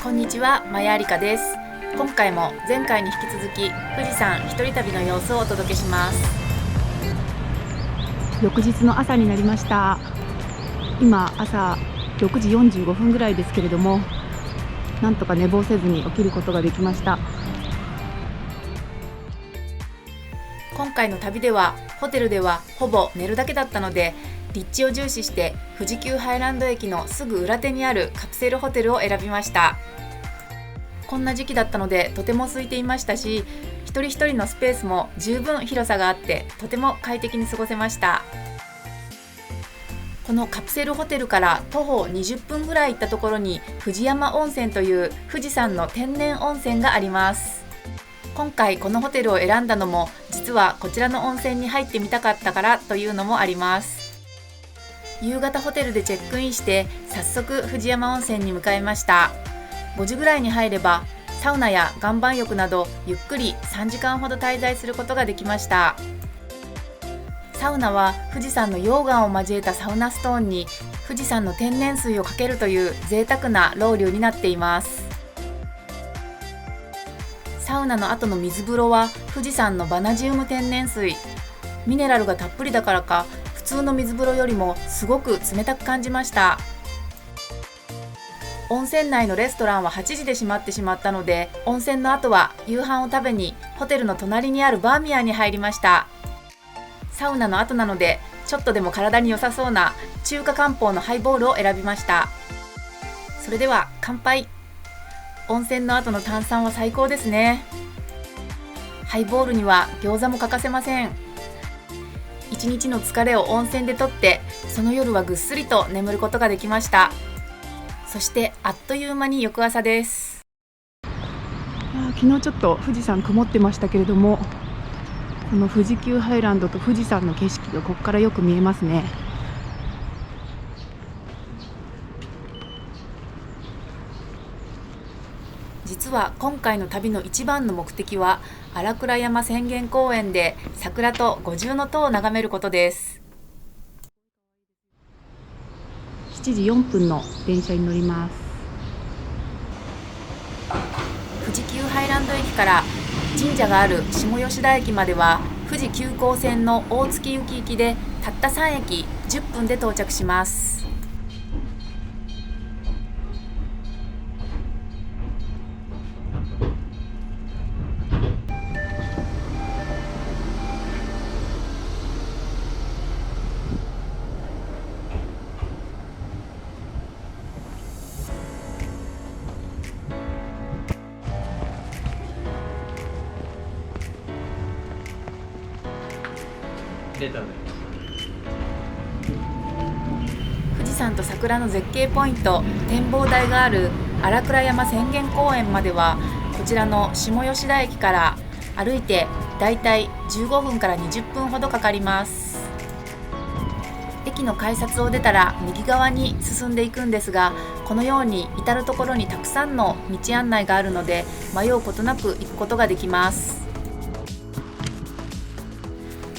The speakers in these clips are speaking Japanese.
こんにちは、まやりかです。今回も前回に引き続き富士山一人旅の様子をお届けします。翌日の朝になりました。今朝6時45分ぐらいですけれども、なんとか寝坊せずに起きることができました。今回の旅ではホテルではほぼ寝るだけだったので、立地を重視して富士急ハイランド駅のすぐ裏手にあるカプセルホテルを選びました。こんな時期だったのでとても空いていましたし、一人一人のスペースも十分広さがあってとても快適に過ごせました。このカプセルホテルから徒歩20分ぐらい行ったところに藤山温泉という富士山の天然温泉があります。今回このホテルを選んだのも実はこちらの温泉に入ってみたかったからというのもあります。夕方ホテルでチェックインして早速藤山温泉に向かいました。5時ぐらいに入ればサウナや岩盤浴などゆっくり3時間ほど滞在することができました。サウナは富士山の溶岩を交えたサウナストーンに富士山の天然水をかけるという贅沢なロウリュになっています。サウナの後の水風呂は富士山のバナジウム天然水、ミネラルがたっぷりだからか普通の水風呂よりもすごく冷たく感じました。温泉内のレストランは8時で閉まってしまったので、温泉の後は夕飯を食べにホテルの隣にあるバーミヤンに入りました。サウナの後なのでちょっとでも体に良さそうな中華漢方のハイボールを選びました。それでは乾杯。温泉の後の炭酸は最高ですね。ハイボールには餃子も欠かせません。一日の疲れを温泉でとって、その夜はぐっすりと眠ることができました。そしてあっという間に翌朝です。昨日ちょっと富士山曇ってましたけれども、この富士急ハイランドと富士山の景色がここからよく見えますね。実は今回の旅の一番の目的は荒倉山浅間公園で桜と五重塔を眺めることです。7時4分の電車に乗ります。富士急ハイランド駅から神社がある下吉田駅までは富士急行線の大月行き行きでたった3駅10分で到着します。富士山と桜の絶景ポイント展望台がある荒倉山浅間公園まではこちらの下吉田駅から歩いてだいたい15分から20分ほどかかります。駅の改札を出たら右側に進んでいくんですが、このように至る所にたくさんの道案内があるので迷うことなく行くことができます。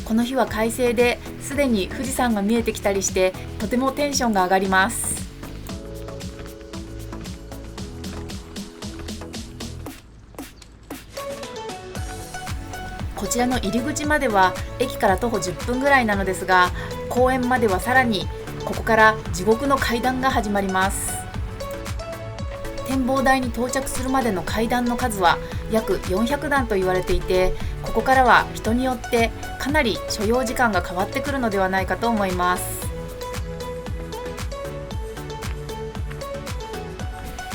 この日は快晴ですでに富士山が見えてきたりしてとてもテンションが上がります。こちらの入り口までは駅から徒歩10分ぐらいなのですが、公園まではさらにここから地獄の階段が始まります。展望台に到着するまでの階段の数は約400段と言われていて、ここからは人によってかなり所要時間が変わってくるのではないかと思います。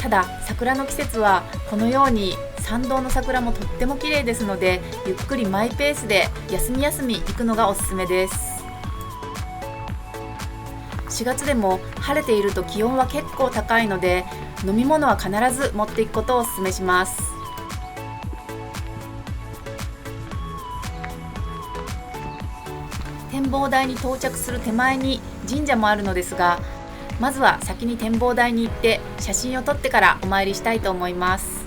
ただ桜の季節はこのように参道の桜もとっても綺麗ですので、ゆっくりマイペースで休み休み行くのがおすすめです。4月でも晴れていると気温は結構高いので、飲み物は必ず持っていくことをおすすめします。展望台に到着する手前に神社もあるのですが、まずは先に展望台に行って写真を撮ってからお参りしたいと思います。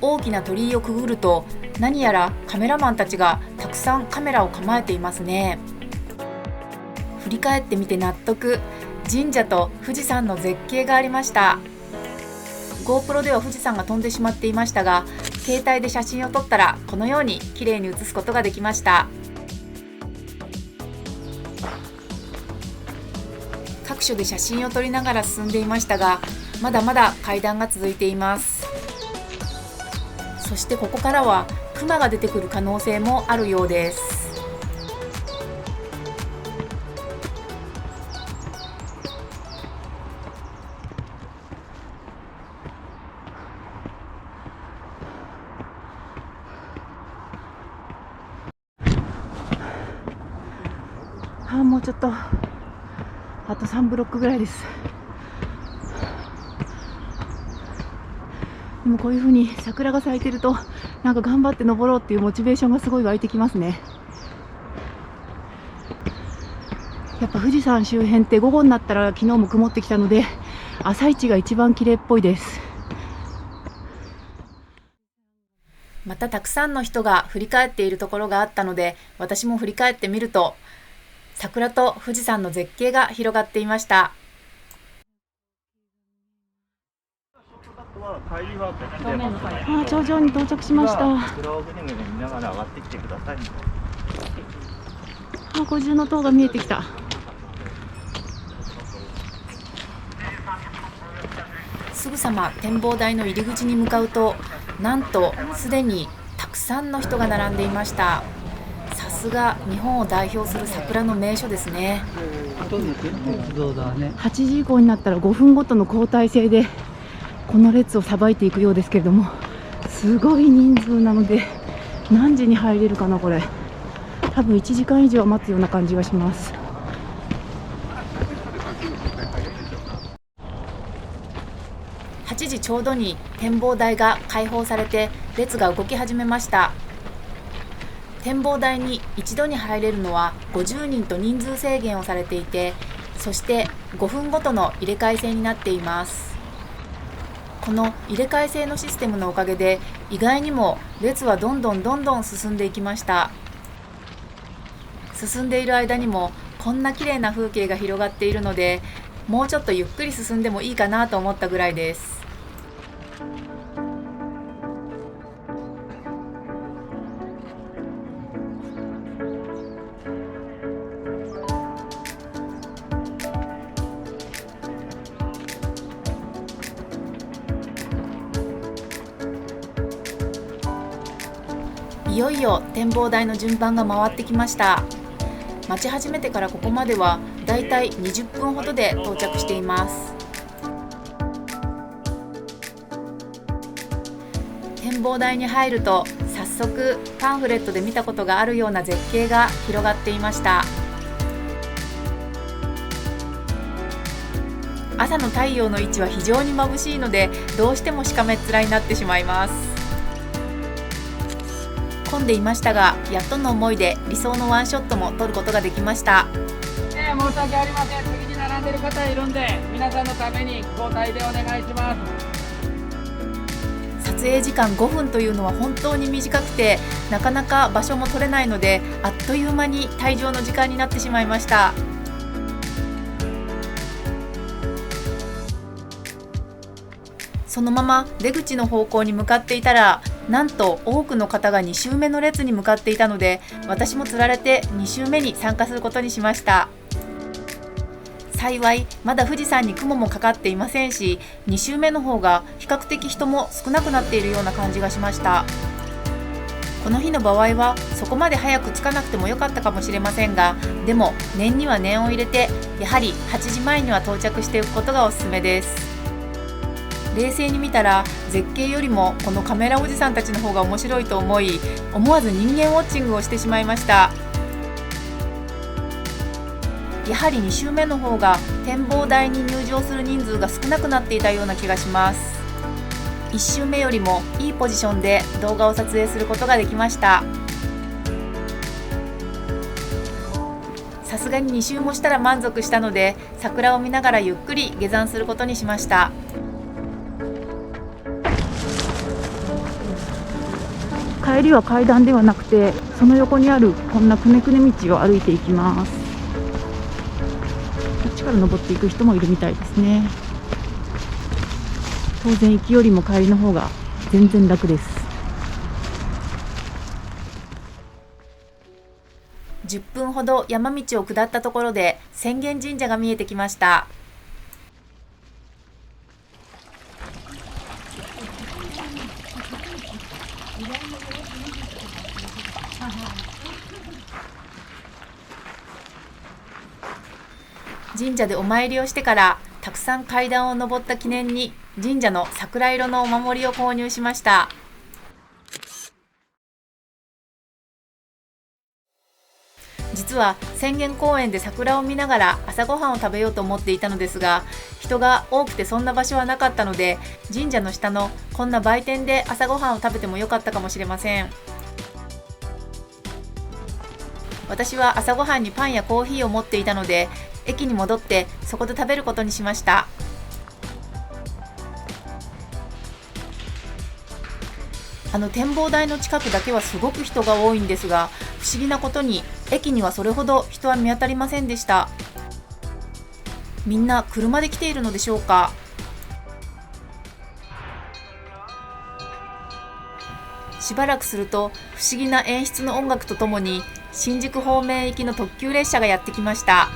大きな鳥居をくぐると、何やらカメラマンたちがたくさんカメラを構えていますね。振り返ってみて納得。神社と富士山の絶景がありました。 GoPro では富士山が飛んでしまっていましたが、携帯で写真を撮ったらこのように綺麗に写すことができました。各所で写真を撮りながら進んでいましたが、まだまだ階段が続いています。そしてここからは熊が出てくる可能性もあるようです。もうちょっと、あと3ブロックぐらいです。でもこういう風に桜が咲いてると、なんか頑張って登ろうっていうモチベーションがすごい湧いてきますね。やっぱ富士山周辺って午後になったら、昨日も曇ってきたので朝一が一番綺麗っぽいです。またたくさんの人が振り返っているところがあったので、私も振り返ってみると、桜と富士山の絶景が広がっていました。頂上に到着しました。五重塔が見えてきた。すぐさま展望台の入り口に向かうと、なんとすでにたくさんの人が並んでいました。さすが日本を代表する桜の名所ですね。8時以降になったら5分ごとの交代制でこの列をさばいていくようですけれども、すごい人数なので何時に入れるかな。これ多分1時間以上は待つような感じがします。8時ちょうどに展望台が開放されて列が動き始めました。展望台に一度に入れるのは50人と人数制限をされていて、そして5分ごとの入れ替え制になっています。この入れ替え制のシステムのおかげで、意外にも列はどんどん進んでいきました。進んでいる間にもこんな綺麗な風景が広がっているので、もうちょっとゆっくり進んでもいいかなと思ったぐらいです。いよいよ展望台の順番が回ってきました。待ち始めてからここまではだいたい20分ほどで到着しています。展望台に入ると、早速パンフレットで見たことがあるような絶景が広がっていました。朝の太陽の位置は非常に眩しいので、どうしてもしかめっ面になってしまいます。混んでいましたが、やっとの思いで理想のワンショットも撮ることができました。申し訳ありません。次に並んでる方いるんで、皆さんのために交代でお願いします。撮影時間5分というのは本当に短くて、なかなか場所も取れないので、あっという間に退場の時間になってしまいました。そのまま出口の方向に向かっていたら、なんと多くの方が2周目の列に向かっていたので、私もつられて2周目に参加することにしました。幸いまだ富士山に雲もかかっていませんし、2周目の方が比較的人も少なくなっているような感じがしました。この日の場合はそこまで早く着かなくてもよかったかもしれませんが、でも念には念を入れて、やはり8時前には到着しておくことがおすすめです。冷静に見たら絶景よりもこのカメラおじさんたちの方が面白いと思い、思わず人間ウォッチングをしてしまいました。やはり2周目の方が展望台に入場する人数が少なくなっていたような気がします。1周目よりもいいポジションで動画を撮影することができました。さすがに2周もしたら満足したので、桜を見ながらゆっくり下山することにしました。帰りは階段ではなくて、その横にあるこんなくねくね道を歩いていきます。こっちから登っていく人もいるみたいですね。当然行きよりも帰りの方が全然楽です。10分ほど山道を下ったところで浅間神社が見えてきました。神社でお参りをしてからたくさん階段を登った記念に神社の桜色のお守りを購入しました。実は浅間公園で桜を見ながら朝ごはんを食べようと思っていたのですが、人が多くてそんな場所はなかったので、神社の下のこんな売店で朝ごはんを食べてもよかったかもしれません。私は朝ごはんにパンやコーヒーを持っていたので、駅に戻ってそこで食べることにしました。展望台の近くだけはすごく人が多いんですが、不思議なことに駅にはそれほど人は見当たりませんでした。みんな車で来ているのでしょうか。しばらくすると不思議な演出の音楽とともに新宿方面行きの特急列車がやってきました。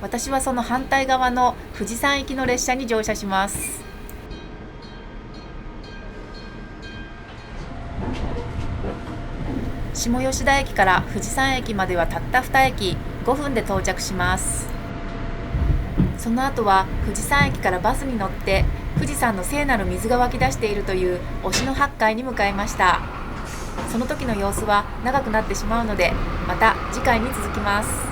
私はその反対側の富士山行きの列車に乗車します。下吉田駅から富士山駅まではたった2駅5分で到着します。その後は富士山駅からバスに乗って富士山の聖なる水が湧き出しているという忍野八海に向かいました。その時の様子は長くなってしまうので、また次回に続きます。